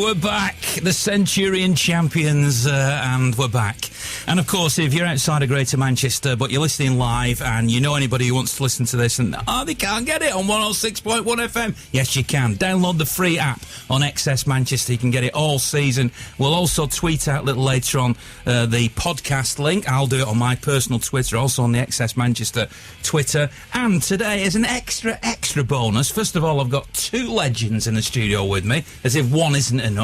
we're back, the Centurion champions, and we're back. And of course, if you're outside of Greater Manchester, but you're listening live, and you know anybody who wants to listen to this, and they can't get it on 106.1 FM, yes, you can. Download the free app on XS Manchester. You can get it all season. We'll also tweet out a little later on the podcast link. I'll do it on my personal Twitter, also on the XS Manchester Twitter. And today is an extra bonus. First of all, I've got two legends in the studio with me, as if one isn't enough.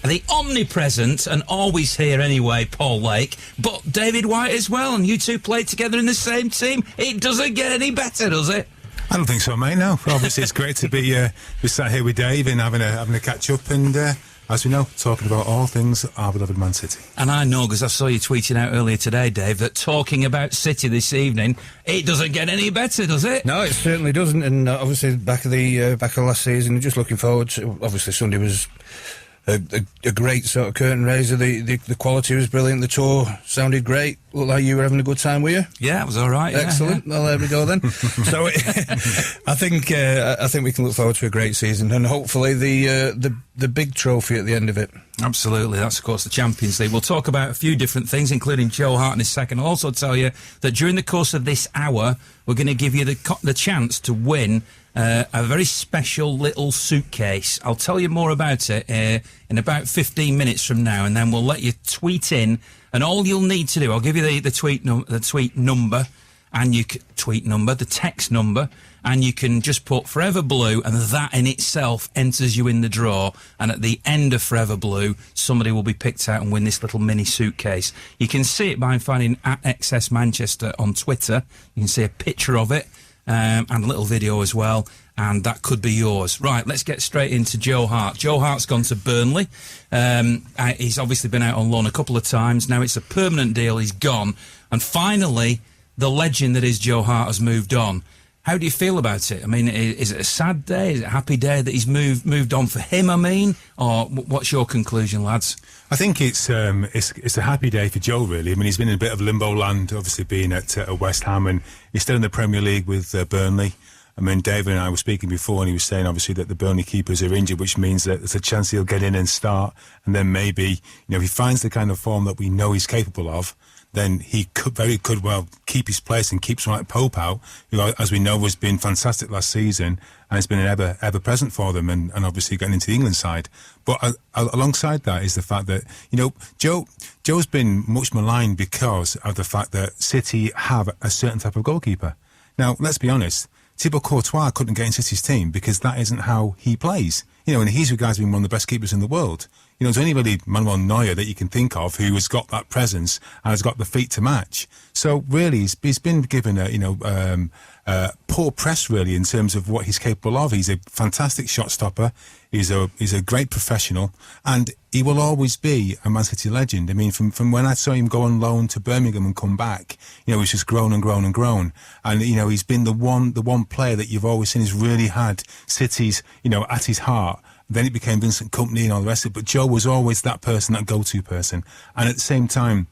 The omnipresent and always here anyway, Paul Lake, but David White as well, and you two played together in the same team. It doesn't get any better, does it? I don't think so, mate, no. Obviously, it's great to be sat here with Dave and having a catch-up and, as we know, talking about all things our beloved Man City. And I know, because I saw you tweeting out earlier today, Dave, that talking about City this evening, it doesn't get any better, does it? No, it certainly doesn't, and obviously back of last season, just looking forward to, obviously Sunday was a great sort of curtain raiser. The quality was brilliant. The tour sounded great. Looked like you were having a good time, were you? Yeah, it was all right. Excellent. Yeah. Well, there we go then. So I think we can look forward to a great season, and hopefully the big trophy at the end of it. Absolutely. That's, of course, the Champions League. We'll talk about a few different things, including Joe Hart in a second. I'll also tell you that during the course of this hour, we're going to give you the chance to win a very special little suitcase. I'll tell you more about it in about 15 minutes from now, and then we'll let you tweet in. And all you'll need to do, I'll give you the tweet number, and the text number, and you can just put Forever Blue, and that in itself enters you in the draw. And at the end of Forever Blue, somebody will be picked out and win this little mini suitcase. You can see it by finding @XS Manchester on Twitter. You can see a picture of it. And a little video as well, and that could be yours. Right, let's get straight into Joe Hart. Joe Hart's gone to Burnley. He's obviously been out on loan a couple of times. Now it's a permanent deal. He's gone. And finally, the legend that is Joe Hart has moved on. How do you feel about it? I mean, is it a sad day? Is it a happy day that he's moved on for him, Or what's your conclusion, lads? I think it's a happy day for Joe, really. I mean, he's been in a bit of limbo land, obviously being at West Ham, and he's still in the Premier League with Burnley. I mean, David and I were speaking before, and he was saying, obviously, that the Burnley keepers are injured, which means that there's a chance he'll get in and start, and then maybe, if he finds the kind of form that we know he's capable of, then he could well keep his place and keep someone like Pope out, who, as we know, has been fantastic last season, and has been an ever present for them, and obviously getting into the England side. But alongside that is the fact that, Joe's been much maligned because of the fact that City have a certain type of goalkeeper. Now, let's be honest, Thibaut Courtois couldn't get in City's team because that isn't how he plays. And he's regarded as being one of the best keepers in the world. There's anybody, Manuel Neuer, that you can think of who has got that presence and has got the feet to match. So really, he's been given poor press, really, in terms of what he's capable of. He's a fantastic shot stopper. He's a great professional, and he will always be a Man City legend. I mean, from when I saw him go on loan to Birmingham and come back, he's just grown and grown and grown. And he's been the one player that you've always seen has really had City's at his heart. Then it became Vincent Kompany and all the rest of it. But Joe was always that person, that go-to person. And at the same time,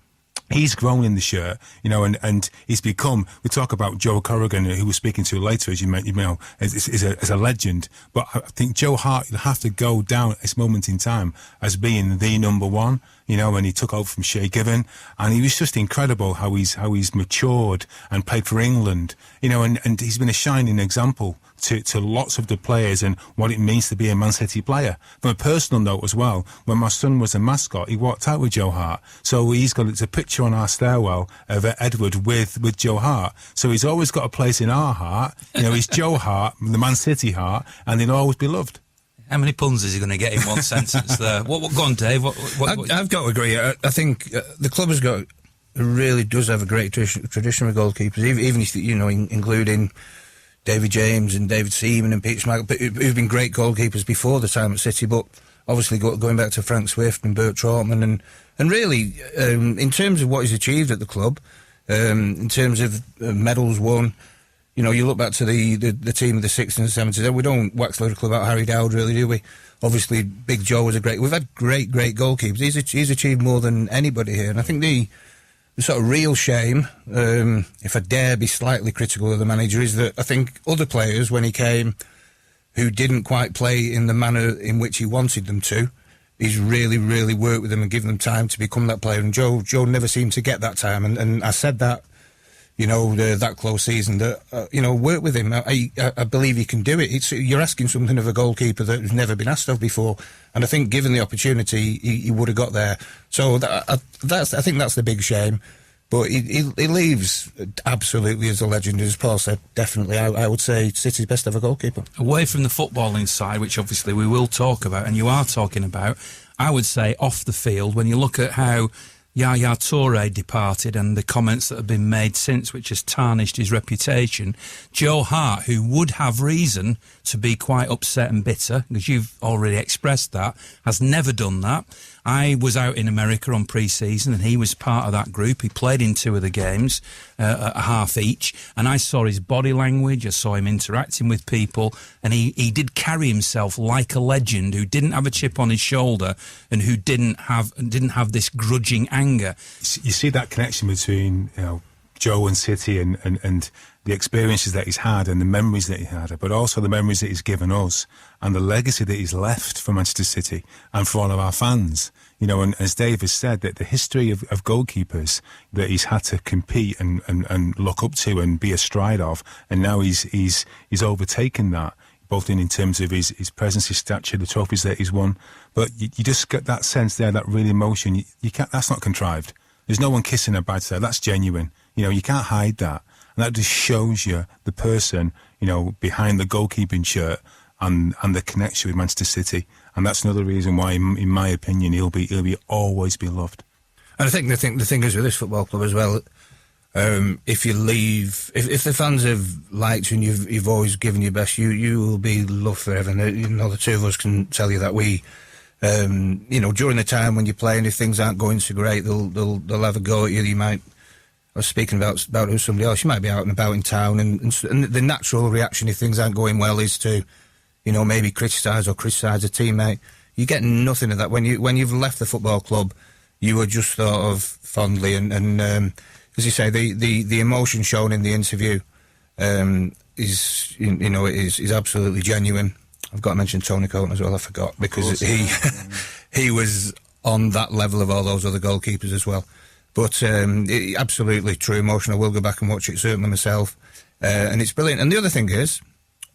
he's grown in the shirt, and he's become, we talk about Joe Corrigan, who we're speaking to later, as you know, as a legend. But I think Joe Hart will have to go down at this moment in time as being the number one, when he took over from Shea Given. And he was just incredible how he's matured and played for England, and he's been a shining example to lots of the players and what it means to be a Man City player. From a personal note as well, when my son was a mascot, he walked out with Joe Hart. So it's a picture on our stairwell of Edward with Joe Hart. So he's always got a place in our heart. He's Joe Hart, the Man City Hart, and he'll always be loved. How many puns is he going to get in one sentence there? What go on, Dave? I've got to agree. I think the club really does have a great tradition with goalkeepers, even if, including David James and David Seaman and Pete Schmeichel, who've been great goalkeepers before the time at City, but obviously going back to Frank Swift and Bert Trautmann, and really, in terms of what he's achieved at the club, in terms of medals won, you look back to the team of the 60s and 70s, we don't wax lyrical about Harry Dowd, really, do we? Obviously, Big Joe was we've had great goalkeepers. He's achieved more than anybody here, and I think the sort of real shame, if I dare be slightly critical of the manager, is that I think other players, when he came, who didn't quite play in the manner in which he wanted them to, he's really, really worked with them and given them time to become that player. And Joe never seemed to get that time. And I said that, that close season, that, work with him. I believe he can do it. You're asking something of a goalkeeper that has never been asked of before. And I think given the opportunity, he would have got there. So I think that's the big shame. But he leaves absolutely as a legend. As Paul said, definitely, I would say City's best ever goalkeeper. Away from the footballing side, which obviously we will talk about, and you are talking about, I would say off the field, when you look at how Yaya Toure departed and the comments that have been made since, which has tarnished his reputation, Joe Hart, who would have reason to be quite upset and bitter, because you've already expressed that, has never done that. I was out in America on pre-season and he was part of that group. He played in 2 of the games, a half each, and I saw his body language, I saw him interacting with people, and he did carry himself like a legend who didn't have a chip on his shoulder and who didn't have this grudging anger. You see that connection between Joe and City and the experiences that he's had and the memories that he had, but also the memories that he's given us and the legacy that he's left for Manchester City and for all of our fans. And as Dave has said, that the history of goalkeepers that he's had to compete and look up to and be astride of, and now he's overtaken that, both in terms of his presence, his stature, the trophies that he's won. But you just get that sense there, that real emotion. You can't. That's not contrived. There's no one kissing a bad side. That's genuine. You can't hide that. And that just shows you the person, behind the goalkeeping shirt and the connection with Manchester City. And that's another reason why, in my opinion, he'll be always be loved. And I think the thing is with this football club as well, if you leave, if the fans have liked you and you've always given your best, you will be loved forever. And, the 2 of us can tell you that we, during the time when you're playing, if things aren't going so great, they'll have a go at you. You might, I was speaking about somebody else, you might be out and about in town, and the natural reaction if things aren't going well is to, maybe criticise a teammate. You get nothing of that. When you've left the football club, you are just thought of fondly, and as you say, the emotion shown in the interview is absolutely genuine. I've got to mention Tony Coton as well, I forgot, because he was on that level of all those other goalkeepers as well. But absolutely true emotion. I will go back and watch it, certainly myself. And it's brilliant. And the other thing is,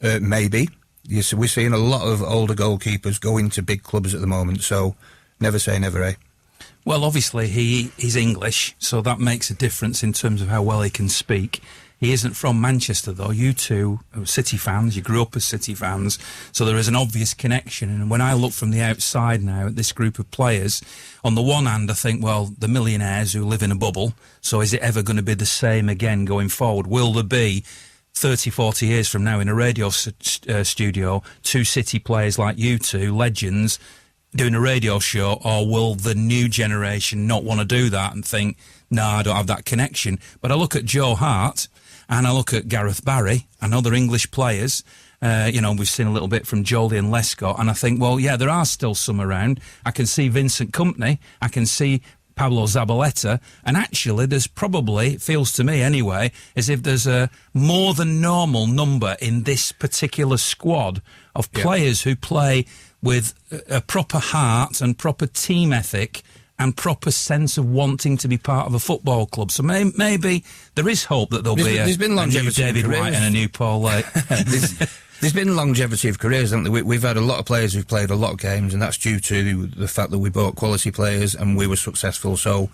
maybe, we're seeing a lot of older goalkeepers go into big clubs at the moment, so never say never, eh? Well, obviously, he's English, so that makes a difference in terms of how well he can speak. He isn't from Manchester, though. You two are City fans. You grew up as City fans. So there is an obvious connection. And when I look from the outside now at this group of players, on the one hand, I think, well, the millionaires who live in a bubble. So is it ever going to be the same again going forward? Will there be 30, 40 years from now in a radio studio, 2 City players like you two, legends, doing a radio show, or will the new generation not want to do that and think, no, I don't have that connection? But I look at Joe Hart, and I look at Gareth Barry and other English players. We've seen a little bit from Joldy and Lescott, and I think, well, yeah, there are still some around. I can see Vincent Kompany, I can see Pablo Zabaleta, and actually there's probably, it feels to me anyway, as if there's a more than normal number in this particular squad of players who play with a proper heart and proper team ethic and proper sense of wanting to be part of a football club. So maybe there is hope that there'll be a new David White and a new Paul Lake. There's been longevity of careers, haven't there? We've had a lot of players who've played a lot of games, and that's due to the fact that we bought quality players and we were successful. So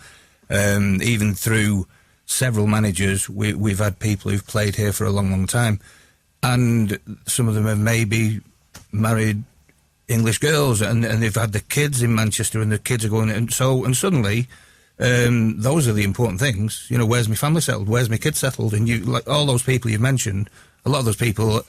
even through several managers, we've had people who've played here for a long, long time. And some of them have maybe married English girls, and they've had the kids in Manchester, and the kids are going, and suddenly those are the important things. Where's my family settled? Where's my kids settled? And like all those people you've mentioned, a lot of those people,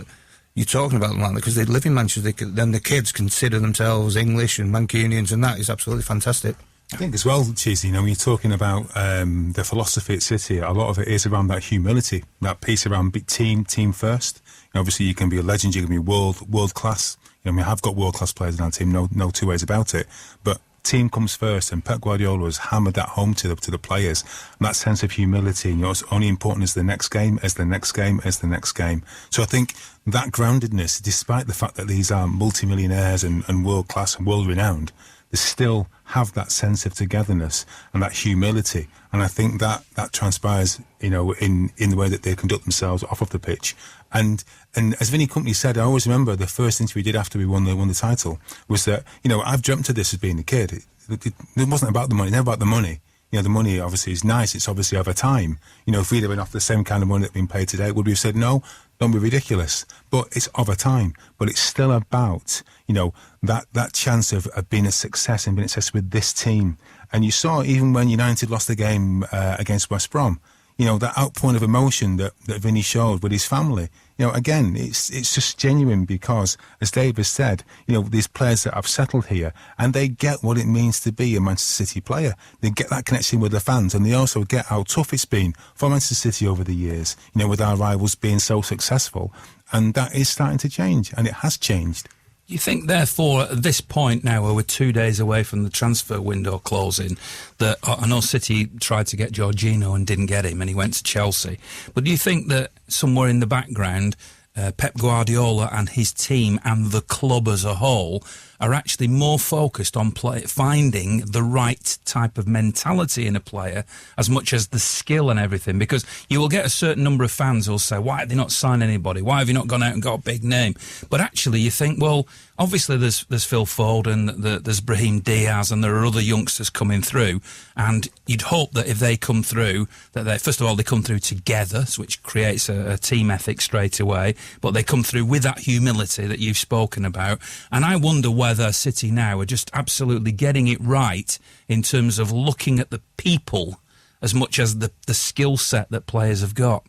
you're talking about them like that because they live in Manchester. Then the kids consider themselves English and Mancunians, and that is absolutely fantastic. I think as well, Cheesy, when you're talking about the philosophy at City, a lot of it is around that humility, that piece around team first. Obviously, you can be a legend, you can be world class. I've got world class players in our team, no 2 ways about it. But team comes first, and Pep Guardiola has hammered that home to the players. And that sense of humility, it's only important as the next game, as the next game, as the next game. So I think that groundedness, despite the fact that these are multimillionaires and world class and world renowned, they still have that sense of togetherness and that humility. And I think that transpires, in the way that they conduct themselves off of the pitch. And as Vinnie Company said, I always remember the first interview we did after we won the title was that, I've dreamt of this as being a kid. It wasn't about the money, never about the money. The money obviously is nice. It's obviously over time. If we'd have been offered the same kind of money that's been paid today, would we have said, no, don't be ridiculous? But it's over time. But it's still about, that chance of being a success and being a success with this team. And you saw even when United lost the game against West Brom, that outpouring of emotion that Vinny showed with his family. Again, it's just genuine because, as Dave has said, these players that have settled here and they get what it means to be a Manchester City player. They get that connection with the fans, and they also get how tough it's been for Manchester City over the years, with our rivals being so successful. And that is starting to change, and it has changed. You think, therefore, at this point now, where we're 2 days away from the transfer window closing, that I know City tried to get Jorginho and didn't get him, and he went to Chelsea. But do you think that somewhere in the background, Pep Guardiola and his team and the club as a whole are actually more focused on finding the right type of mentality in a player as much as the skill and everything? Because you will get a certain number of fans who will say, why have they not signed anybody? Why have you not gone out and got a big name? But actually you think, well, obviously there's Phil Foden, there's Brahim Diaz, and there are other youngsters coming through, and you'd hope that if they come through, that they, first of all, they come through together, which creates a team ethic straight away, but they come through with that humility that you've spoken about. And I wonder whether City now are just absolutely getting it right in terms of looking at the people as much as the skill set that players have got.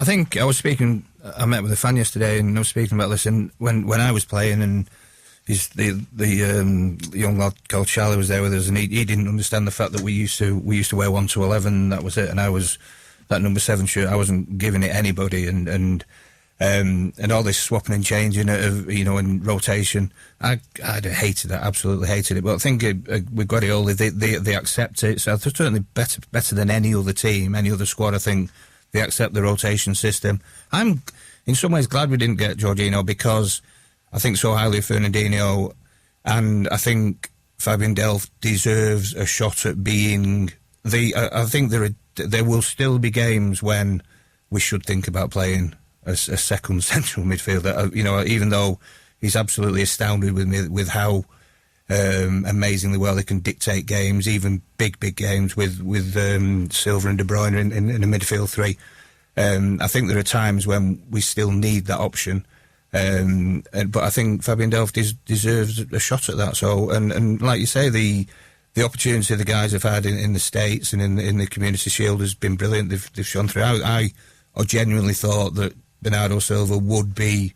I think I met with a fan yesterday and I was speaking about this, and when I was playing, and the young lad called Charlie was there with us, and he didn't understand the fact that we used to wear 1 to 11, that was it, and I was that number 7 shirt, I wasn't giving it anybody, and all this swapping and changing of, and rotation, I hated that, absolutely hated it. But I think with Guardiola, they accept it. So they're certainly better than any other team, any other squad. I think they accept the rotation system. I'm in some ways glad we didn't get Jorginho, because I think so highly of Fernandinho, and I think Fabian Delph deserves a shot at being I think there will still be games when we should think about playing a second central midfielder. Even though he's absolutely astounded with me with how amazingly well they can dictate games, even big games with Silva and De Bruyne in a midfield three. I think there are times when we still need that option, but I think Fabian Delph deserves a shot at that. So, and like you say, the opportunity the guys have had in the States and in the Community Shield has been brilliant. They've shone through. I genuinely thought that Bernardo Silva would be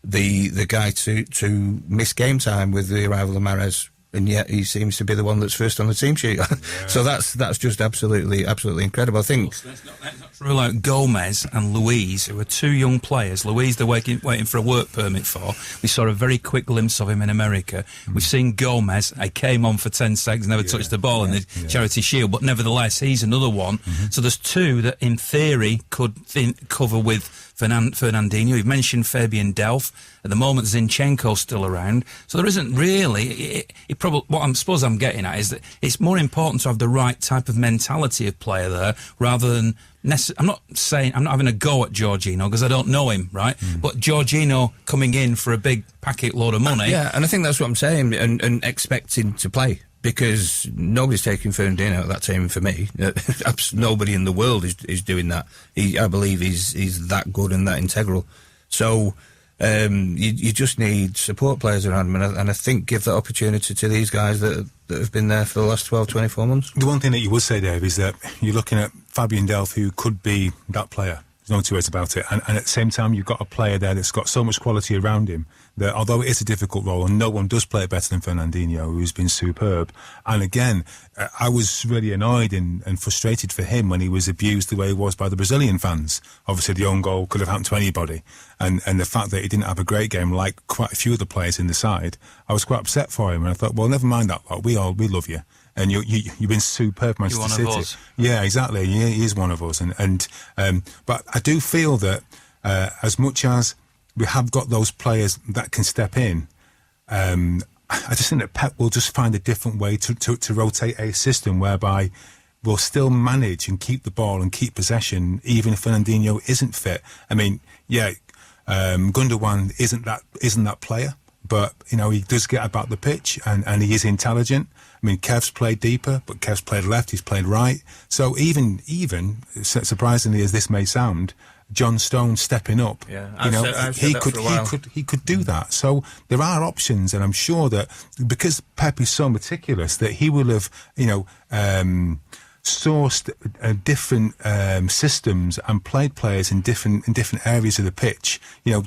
the guy to miss game time with the arrival of Mahrez, and yet he seems to be the one that's first on the team sheet. Yeah. So that's just absolutely incredible. I think let's not rule out Gomez and Luiz, who are 2 young players. Luiz, they're waiting for a work permit for. We saw a very quick glimpse of him in America. We've seen Gomez. He came on for 10 seconds, never touched the ball in the Charity Shield, but nevertheless, he's another one. So there's 2 that, in theory, could cover with Fernandinho. You've mentioned Fabian Delph. At the moment, Zinchenko's still around. So there isn't really... what I suppose I'm getting at is that it's more important to have the right type of mentality of player there, rather than... I'm not having a go at Jorginho, because I don't know him, right? But Jorginho coming in for a big packet load of money... Yeah, and I think that's what I'm saying, and expecting to play. Because nobody's taking Fernandinho out of that team for me. Nobody in the world is doing that. I believe he's that good and that integral. So you just need support players around him, and I think give that opportunity to these guys that have been there for the last 12, 24 months. The one thing that you would say, Dave, is that you're looking at Fabian Delph, who could be that player. There's no two ways about it. And at the same time, you've got a player there that's got so much quality around him that, although it is a difficult role, and no one does play it better than Fernandinho, who's been superb. And again, I was really annoyed and frustrated for him when he was abused the way he was by the Brazilian fans. Obviously, the own goal could have happened to anybody. And the fact that he didn't have a great game, like quite a few of the players in the side, I was quite upset for him. And I thought, well, never mind that lot. We love you. And you've been superb, Manchester City. You're one of us. Yeah, exactly. He is one of us. But I do feel that as much as we have got those players that can step in, I just think that Pep will just find a different way to rotate a system whereby we'll still manage and keep the ball and keep possession, even if Fernandinho isn't fit. I mean, Gundogan isn't that player, but he does get about the pitch and he is intelligent. I mean, Kev's played deeper, but Kev's played left, he's played right. So even surprisingly as this may sound, John Stones stepping up, he could do that. So there are options, and I'm sure that because Pep is so meticulous that he will have, sourced different systems and played players in different areas of the pitch,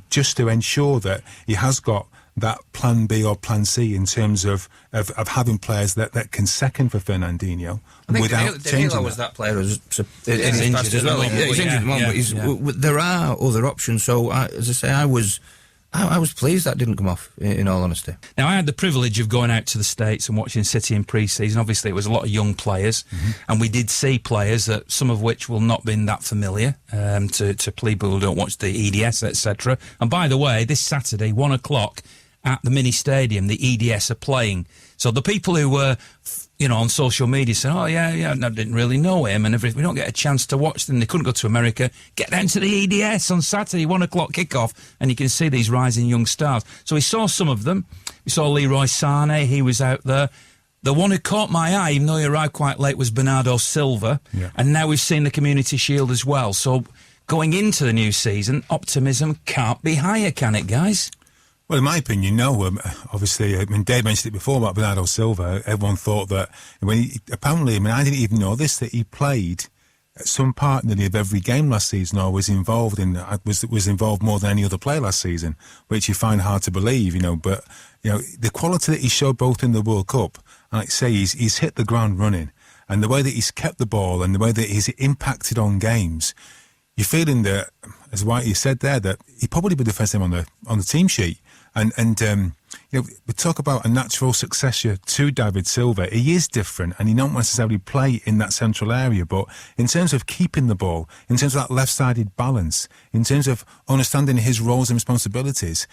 just to ensure that he has got that plan B or plan C in terms of having players that can second for Fernandinho without changing. Was that player he's injured as well. He's injured at the moment, but there are other options. So as I say, I was pleased that didn't come off, in all honesty. Now, I had the privilege of going out to the States and watching City in pre-season. Obviously, it was a lot of young players, and we did see players, that some of which will not been that familiar to people who don't watch the EDS, etc. And by the way, this Saturday, 1 o'clock, at the mini stadium, the EDS are playing. So the people who were, on social media saying, I didn't really know him and everything, we don't get a chance to watch them, they couldn't go to America, get down to the EDS on Saturday, 1 o'clock kickoff, and you can see these rising young stars. So we saw some of them. We saw Leroy Sané, he was out there. The one who caught my eye, even though he arrived quite late, was Bernardo Silva. Yeah. And now we've seen the Community Shield as well. So going into the new season, optimism can't be higher, can it, guys? Well, in my opinion, no. Obviously, Dave mentioned it before about Bernardo Silva. Everyone thought that I didn't even know this, that he played some part nearly of every game last season, or was involved more than any other player last season, which you find hard to believe, But the quality that he showed both in the World Cup, and like I say, he's hit the ground running, and the way that he's kept the ball and the way that he's impacted on games, you're feeling that, as Whitey said there, that he'd probably be the first name on the team sheet. And we talk about a natural successor to David Silva. He is different, and he don't necessarily play in that central area. But in terms of keeping the ball, in terms of that left-sided balance, in terms of understanding his roles and responsibilities,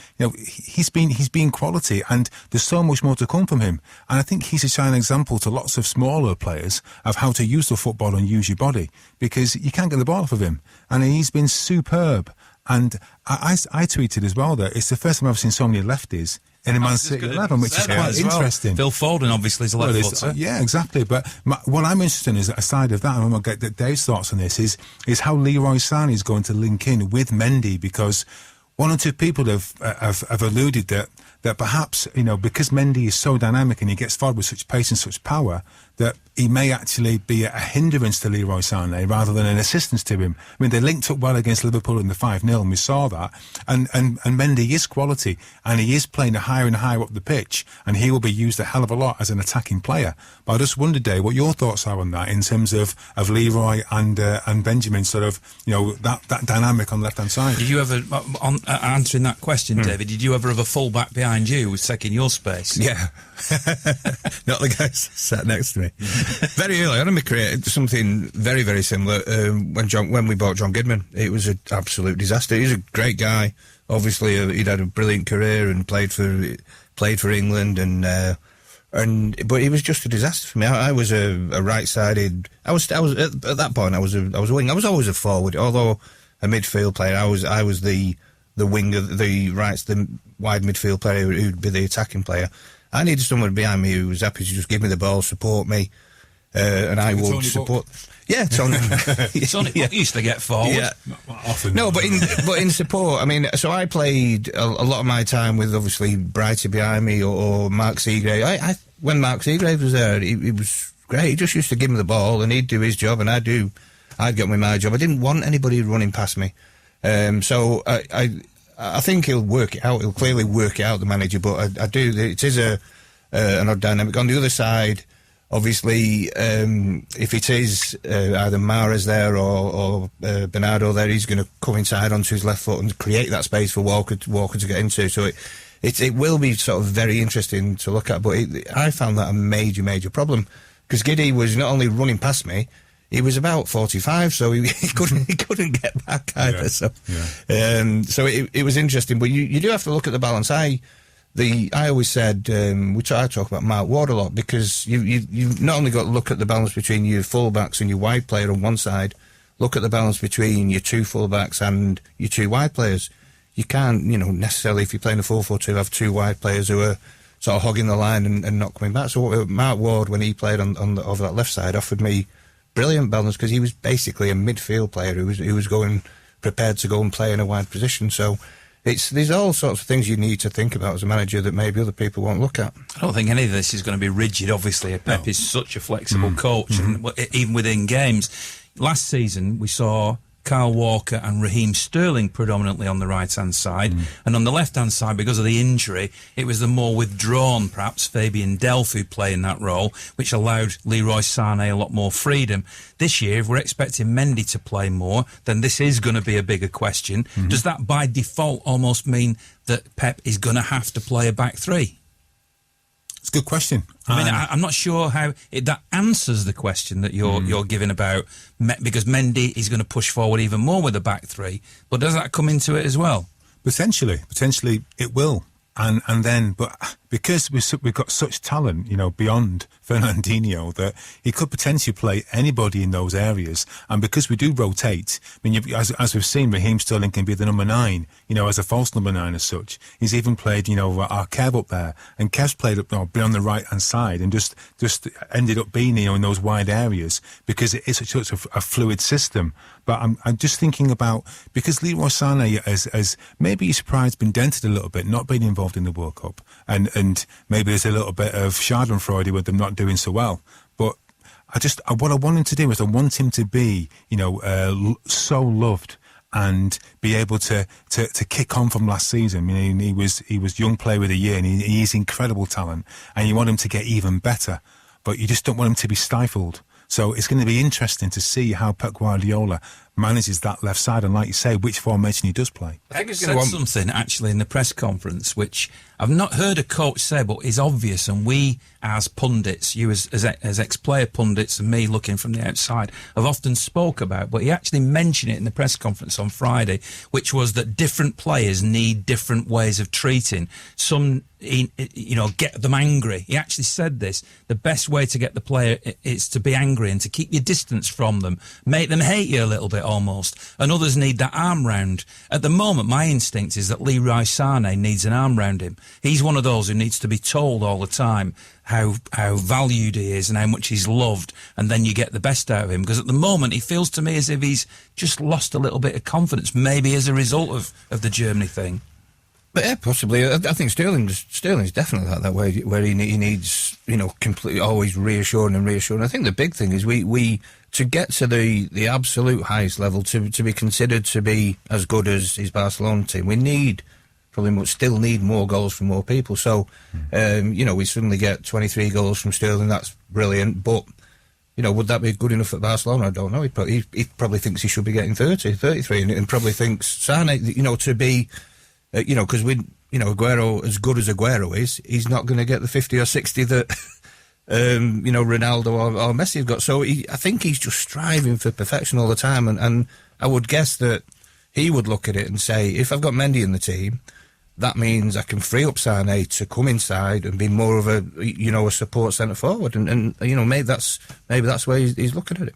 he's been quality, and there's so much more to come from him. And I think he's a shining example to lots of smaller players of how to use the football and use your body, because you can't get the ball off of him. And he's been superb. And I tweeted as well that it's the first time I've seen so many lefties in a Man City 11, which is quite interesting. Phil Foden obviously is a left footer. Yeah, exactly. But what I'm interested in is, aside of that, and I'll get Dave's thoughts on this, is how Leroy Sané is going to link in with Mendy, because one or two people have alluded that perhaps, because Mendy is so dynamic and he gets forward with such pace and such power, that he may actually be a hindrance to Leroy Sané rather than an assistance to him. I mean, they linked up well against Liverpool in the 5-0, and we saw that. And Mendy is quality, and he is playing higher and higher up the pitch, and he will be used a hell of a lot as an attacking player. But I just wonder, Dave, what your thoughts are on that in terms of Leroy and Benjamin, sort of, that dynamic on the left-hand side. Did you ever, answering that question, David, did you ever have a full-back behind you who was taking your space? Yeah. Not the guy sat next to me. Very early on in my career, something very, very similar. When we bought John Gidman, it was an absolute disaster. He's a great guy. Obviously, he'd had a brilliant career and played for England, but he was just a disaster for me. I was a right-sided. I was at that point. I was a wing. I was always a forward, although a midfield player. I was the winger, the wide midfield player who'd be the attacking player. I needed someone behind me who was happy to just give me the ball, support me, and I would support. Yeah, Tony. Tony used to get forward. Yeah. Not often. No, but in support, I mean, so I played a lot of my time with obviously Brighty behind me or Mark Seagrave. When Mark Seagrave was there, he was great. He just used to give me the ball and he'd do his job and I'd get on with my job. I didn't want anybody running past me. So I think he'll work it out. He'll clearly work it out, the manager. But I do. It is an odd dynamic. On the other side, obviously, if it is either Mahrez there or Bernardo there, he's going to come inside onto his left foot and create that space for Walker to get into. So it will be sort of very interesting to look at. But I found that a major problem, because Giddy was not only running past me, he was about 45, so he couldn't get back either. Yeah. So it was interesting, but you do have to look at the balance. I always said, I talk about Mark Ward a lot, because you've not only got to look at the balance between your fullbacks and your wide player on one side, look at the balance between your two fullbacks and your two wide players. You can't, necessarily, if you're playing a 4-4-2, have two wide players who are sort of hogging the line and not coming back. So Mark Ward, when he played over that left side, offered me brilliant balance, because he was basically a midfield player who was going prepared to go and play in a wide position. So there's all sorts of things you need to think about as a manager that maybe other people won't look at. I don't think any of this is going to be rigid. Obviously, Pep is such a flexible coach, and even within games. Last season, we saw Kyle Walker and Raheem Sterling predominantly on the right-hand side, and on the left-hand side, because of the injury, it was the more withdrawn, perhaps, Fabian Delph who play in that role, which allowed Leroy Sané a lot more freedom. This year, if we're expecting Mendy to play more, then this is going to be a bigger question. Does that by default almost mean that Pep is going to have to play a back three? It's a good question. I mean, I'm not sure how that answers the question that you're giving about, because Mendy is going to push forward even more with the back three. But does that come into it as well? Potentially it will. And then, but because we've got such talent, beyond Fernandinho, that he could potentially play anybody in those areas. And because we do rotate, I mean, as we've seen, Raheem Sterling can be the number 9, as a false number 9 as such. He's even played, our Kev up there, and Kev's played up beyond the right hand side, and just ended up being, in those wide areas, because it is such a fluid system. But I'm just thinking about, because Leroy Sané has maybe he's surprised, been dented a little bit, not being involved in the World Cup, and maybe there's a little bit of schadenfreude with them not doing so well. But what I want him to do is I want him to be, so loved and be able to kick on from last season. I mean, he was young player of the year, and he's incredible talent, and you want him to get even better, but you just don't want him to be stifled. So it's going to be interesting to see how Pep Guardiola manages that left side, and like you say, which formation he does play. I think he said something actually in the press conference which I've not heard a coach say, but is obvious, and we as pundits, you as ex-player pundits and me looking from the outside, have often spoke about, but he actually mentioned it in the press conference on Friday, which was that different players need different ways of treating. Some, get them angry. He actually said this: the best way to get the player is to be angry and to keep your distance from them, make them hate you a little bit almost, and others need that arm round. At the moment, my instinct is that Leroy Sané needs an arm round him. He's one of those who needs to be told all the time how valued he is and how much he's loved, and then you get the best out of him, because at the moment he feels to me as if he's just lost a little bit of confidence, maybe as a result of the Germany thing. But yeah, possibly. I think Sterling's definitely that way, where he needs, completely always reassuring. I think the big thing is we to get to the absolute highest level, to be considered to be as good as his Barcelona team, we still need more goals from more people. So, we suddenly get 23 goals from Sterling. That's brilliant. But, would that be good enough at Barcelona? I don't know. He probably thinks he should be getting 30, 33, and probably thinks Sané, to be, because Aguero, as good as Aguero is, he's not going to get the 50 or 60 that, Ronaldo or Messi have got. So I think he's just striving for perfection all the time. And I would guess that he would look at it and say, if I've got Mendy in the team, that means I can free up Sané to come inside and be more of a support centre forward, and maybe that's where he's looking at it.